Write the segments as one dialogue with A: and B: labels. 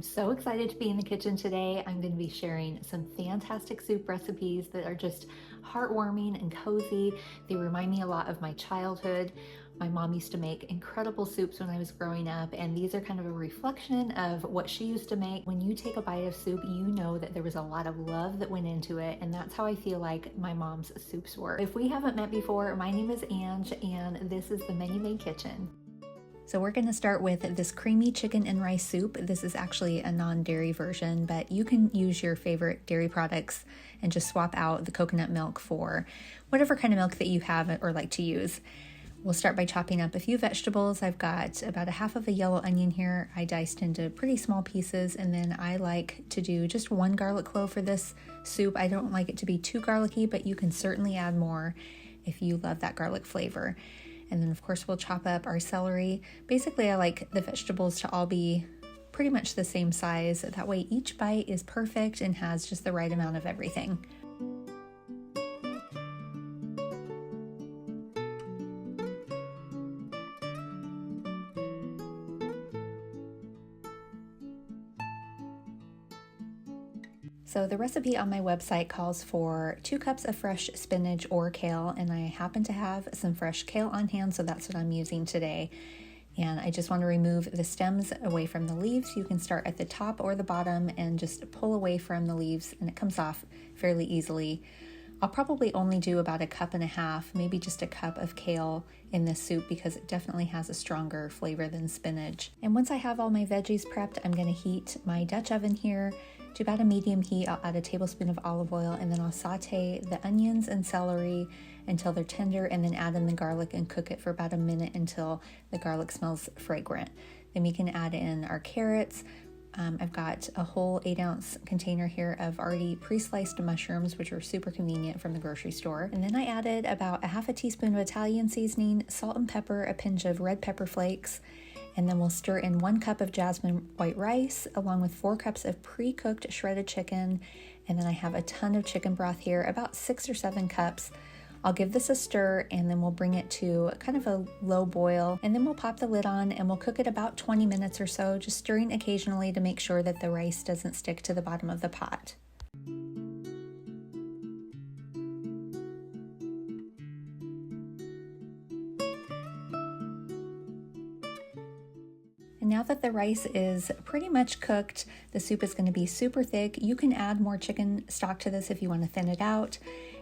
A: So excited to be in the kitchen today. I'm going to be sharing some fantastic soup recipes that are just heartwarming and cozy. They remind me a lot of my childhood. My mom used to make incredible soups when I was growing up, and these are kind of a reflection of what she used to make. When you take a bite of soup, you know that there was a lot of love that went into it, and that's how I feel like my mom's soups were. If we haven't met before, my name is Ange, and this is the Menu Made Kitchen. So we're going to start with this creamy chicken and rice soup. This is actually a non-dairy version, but you can use your favorite dairy products and just swap out the coconut milk for whatever kind of milk that you have or like to use. We'll start by chopping up a few vegetables. I've got about a half of a yellow onion here. I diced into pretty small pieces, and then I like to do just one garlic clove for this soup. I don't like it to be too garlicky, but you can certainly add more if you love that garlic flavor. And then of course we'll chop up our celery. Basically I like the vegetables to all be pretty much the same size. That way each bite is perfect and has just the right amount of everything. So the recipe on my website calls for 2 cups of fresh spinach or kale, and I happen to have some fresh kale on hand, so that's what I'm using today. And I just want to remove the stems away from the leaves. You can start at the top or the bottom and just pull away from the leaves, and it comes off fairly easily. I'll probably only do about 1.5 cups, maybe just a cup of kale in this soup because it definitely has a stronger flavor than spinach. And once I have all my veggies prepped, I'm going to heat my Dutch oven here to about a medium heat. I'll add a tablespoon of olive oil, and then I'll saute the onions and celery until they're tender, and then add in the garlic and cook it for about a minute until the garlic smells fragrant. Then we can add in our carrots. I've got a whole 8-ounce container here of already pre-sliced mushrooms, which are super convenient from the grocery store. And then I added about 1/2 teaspoon of Italian seasoning, salt and pepper, a pinch of red pepper flakes, and then we'll stir in 1 cup of jasmine white rice along with 4 cups of pre-cooked shredded chicken. And then I have a ton of chicken broth here, about 6 or 7 cups. I'll give this a stir, and then we'll bring it to kind of a low boil, and then we'll pop the lid on and we'll cook it about 20 minutes or so, just stirring occasionally to make sure that the rice doesn't stick to the bottom of the pot. And now that the rice is pretty much cooked, the soup is going to be super thick. You can add more chicken stock to this if you want to thin it out.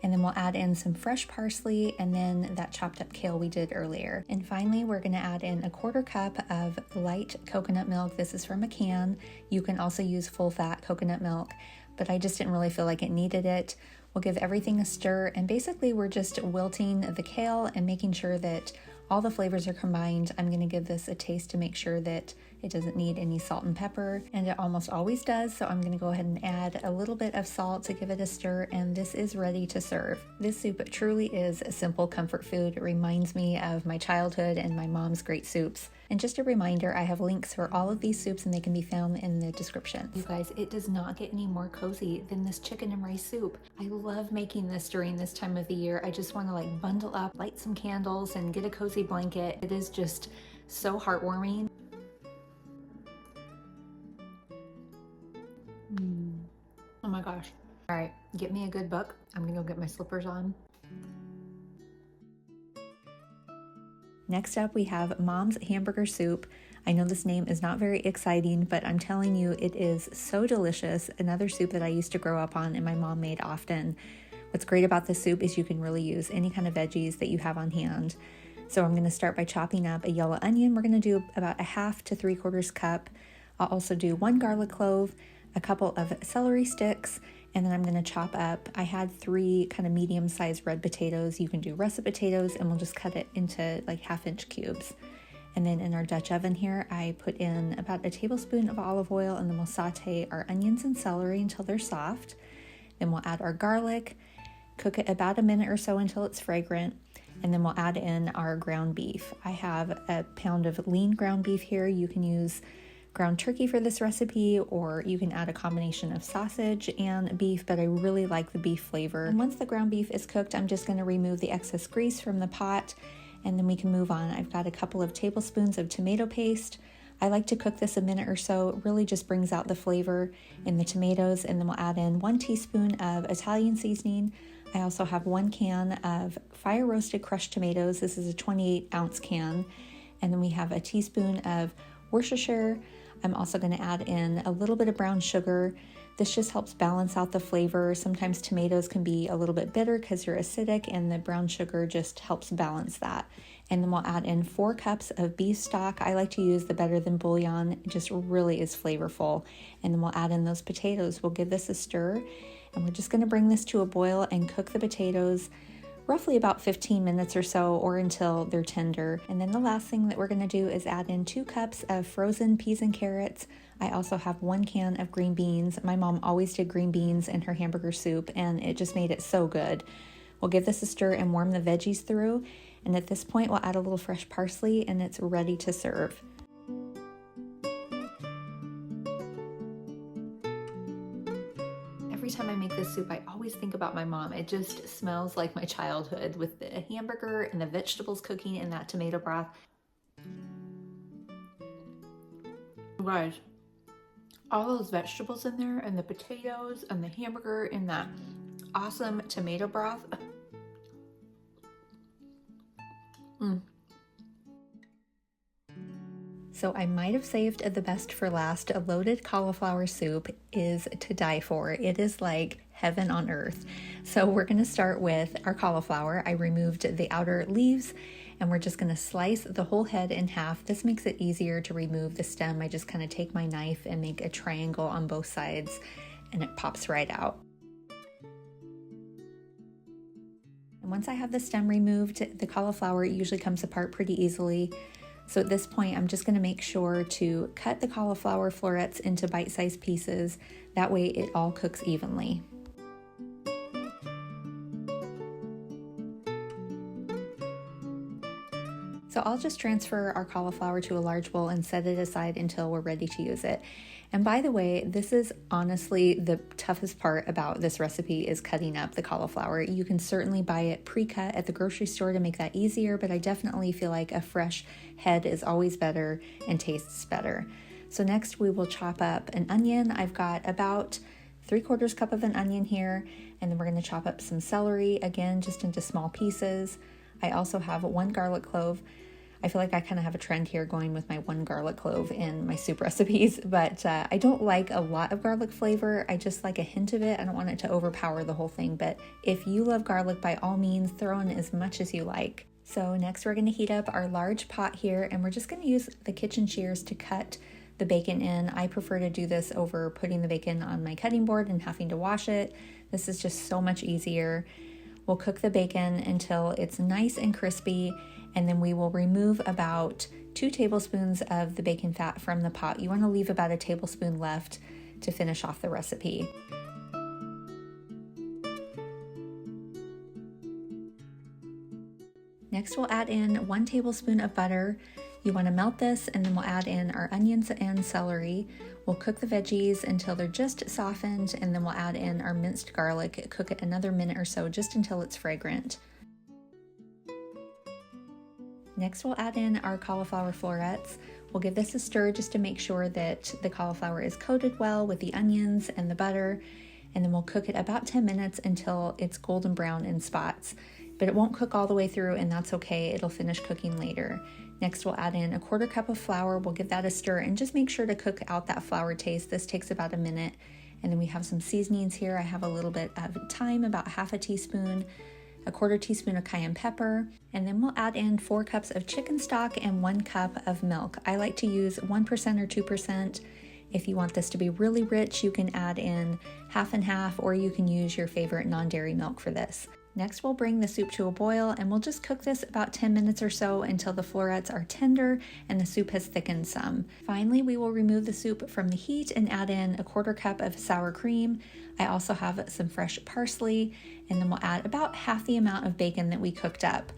A: And then we'll add in some fresh parsley and then that chopped up kale we did earlier. And finally, we're going to add in 1/4 cup of light coconut milk. This is from a can. You can also use full fat coconut milk, but I just didn't really feel like it needed it. We'll give everything a stir, and basically we're just wilting the kale and making sure that all the flavors are combined. I'm going to give this a taste to make sure that it doesn't need any salt and pepper, and it almost always does, so I'm going to go ahead and add a little bit of salt to give it a stir, and this is ready to serve. This soup truly is a simple comfort food. It reminds me of my childhood and my mom's great soups. And just a reminder, I have links for all of these soups and they can be found in the description. You guys, it does not get any more cozy than this chicken and rice soup. I love making this during this time of the year. I just want to like bundle up, light some candles, and get a cozy blanket. It is just so heartwarming. Oh my gosh. All right, get me a good book. I'm gonna go get my slippers on. Next up, we have Mom's Hamburger Soup. I know this name is not very exciting, but I'm telling you, it is so delicious. Another soup that I used to grow up on and my mom made often. What's great about this soup is you can really use any kind of veggies that you have on hand. So I'm gonna start by chopping up a yellow onion. We're gonna do about 1/2 to 3/4 cup. I'll also do 1 garlic clove, a couple of celery sticks, and then I'm going to chop up, I had 3 kind of medium-sized red potatoes. You can do russet potatoes, and we'll just cut it into like 1/2-inch cubes. And then in our Dutch oven here, I put in about a tablespoon of olive oil, and then we'll saute our onions and celery until they're soft. Then we'll add our garlic, cook it about a minute or so until it's fragrant, and then we'll add in our ground beef. I have a pound of lean ground beef here. You can use ground turkey for this recipe, or you can add a combination of sausage and beef, but I really like the beef flavor. And once the ground beef is cooked, I'm just going to remove the excess grease from the pot, and then we can move on. I've got a couple of tablespoons of tomato paste. I like to cook this a minute or so. It really just brings out the flavor in the tomatoes, and then we'll add in 1 teaspoon of Italian seasoning. I also have 1 can of fire roasted crushed tomatoes. This is a 28-ounce can. And then we have a teaspoon of Worcestershire. I'm also going to add in a little bit of brown sugar. This just helps balance out the flavor. Sometimes tomatoes can be a little bit bitter because they're acidic, and the brown sugar just helps balance that. And then we'll add in 4 cups of beef stock. I like to use the Better Than Bouillon. It just really is flavorful. And then we'll add in those potatoes. We'll give this a stir, and we're just going to bring this to a boil and cook the potatoes roughly about 15 minutes or so, or until they're tender. And then the last thing that we're going to do is add in 2 cups of frozen peas and carrots. I also have 1 can of green beans. My mom always did green beans in her hamburger soup, and it just made it so good. We'll give this a stir and warm the veggies through. And at this point, we'll add a little fresh parsley, and it's ready to serve. Every time I make this soup, I always think about my mom. It just smells like my childhood with the hamburger and the vegetables cooking in that tomato broth. Guys, all those vegetables in there, and the potatoes and the hamburger in that awesome tomato broth. So I might have saved the best for last. A loaded cauliflower soup is to die for. It is like heaven on earth. So we're going to start with our cauliflower. I removed the outer leaves, and we're just going to slice the whole head in half. This makes it easier to remove the stem. I just kind of take my knife and make a triangle on both sides, and it pops right out. And once I have the stem removed, the cauliflower usually comes apart pretty easily. So at this point, I'm just going to make sure to cut the cauliflower florets into bite-sized pieces. That way it all cooks evenly. So I'll just transfer our cauliflower to a large bowl and set it aside until we're ready to use it. And by the way, this is honestly the toughest part about this recipe, is cutting up the cauliflower. You can certainly buy it pre-cut at the grocery store to make that easier, but I definitely feel like a fresh head is always better and tastes better. So next we will chop up an onion. I've got about 3/4 cup of an onion here, and then we're going to chop up some celery, again, just into small pieces. I also have 1 garlic clove. I feel like I kind of have a trend here going with my 1 garlic clove in my soup recipes, but I don't like a lot of garlic flavor. I just like a hint of it. I don't want it to overpower the whole thing, but if you love garlic, by all means, throw in as much as you like. So next we're going to heat up our large pot here, and we're just going to use the kitchen shears to cut the bacon in. I prefer to do this over putting the bacon on my cutting board and having to wash it. This is just so much easier. We'll cook the bacon until it's nice and crispy, and then we will remove about 2 tablespoons of the bacon fat from the pot. You want to leave about a tablespoon left to finish off the recipe. Next, we'll add in 1 tablespoon of butter. You want to melt this, and then we'll add in our onions and celery. We'll cook the veggies until they're just softened, and then we'll add in our minced garlic. Cook it another minute or so, just until it's fragrant. Next, we'll add in our cauliflower florets. We'll give this a stir just to make sure that the cauliflower is coated well with the onions and the butter, and then we'll cook it about 10 minutes until it's golden brown in spots. But it won't cook all the way through, and that's okay. It'll finish cooking later. Next, we'll add in 1/4 cup of flour. We'll give that a stir and just make sure to cook out that flour taste. This takes about a minute. And then we have some seasonings here. I have a little bit of thyme, about 1/2 teaspoon, 1/4 teaspoon of cayenne pepper, and then we'll add in 4 cups of chicken stock and 1 cup of milk. I like to use 1% or 2%. If you want this to be really rich, you can add in 1/2 and 1/2, or you can use your favorite non-dairy milk for this. Next, we'll bring the soup to a boil, and we'll just cook this about 10 minutes or so until the florets are tender and the soup has thickened some. Finally, we will remove the soup from the heat and add in 1/4 cup of sour cream. I also have some fresh parsley, and then we'll add about 1/2 the amount of bacon that we cooked up.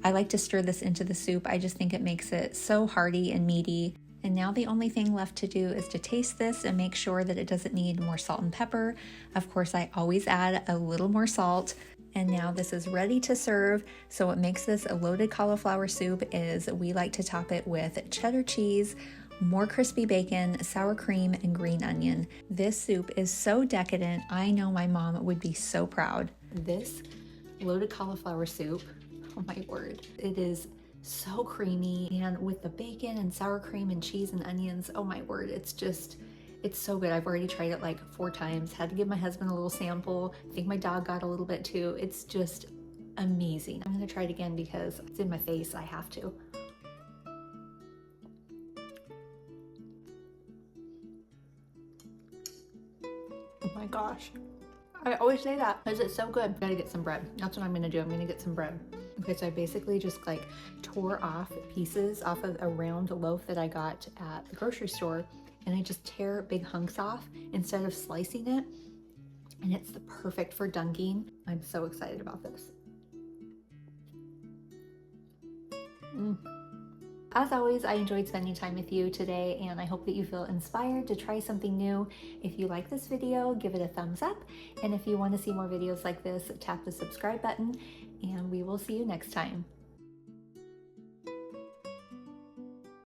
A: I like to stir this into the soup. I just think it makes it so hearty and meaty. And now the only thing left to do is to taste this and make sure that it doesn't need more salt and pepper. Of course, I always add a little more salt. And now this is ready to serve. So what makes this a loaded cauliflower soup is we like to top it with cheddar cheese more crispy bacon, sour cream, and green onion. This soup is so decadent. I know my mom would be so proud. This loaded cauliflower soup, oh my word, it is so creamy, and with the bacon and sour cream and cheese and onions, oh my word, it's so good. I've already tried it like 4 times. Had to give my husband a little sample. I think my dog got a little bit too. It's just amazing. I'm gonna try it again because it's in my face. I have to. Oh my gosh. I always say that because it's so good. Gotta get some bread. That's what I'm gonna do. I'm gonna get some bread. Okay, so I basically just like tore off pieces off of a round loaf that I got at the grocery store, and I just tear big hunks off instead of slicing it. And it's the perfect for dunking. I'm so excited about this. As always, I enjoyed spending time with you today, and I hope that you feel inspired to try something new. If you like this video, give it a thumbs up. And if you want to see more videos like this, tap the subscribe button, and we will see you next time.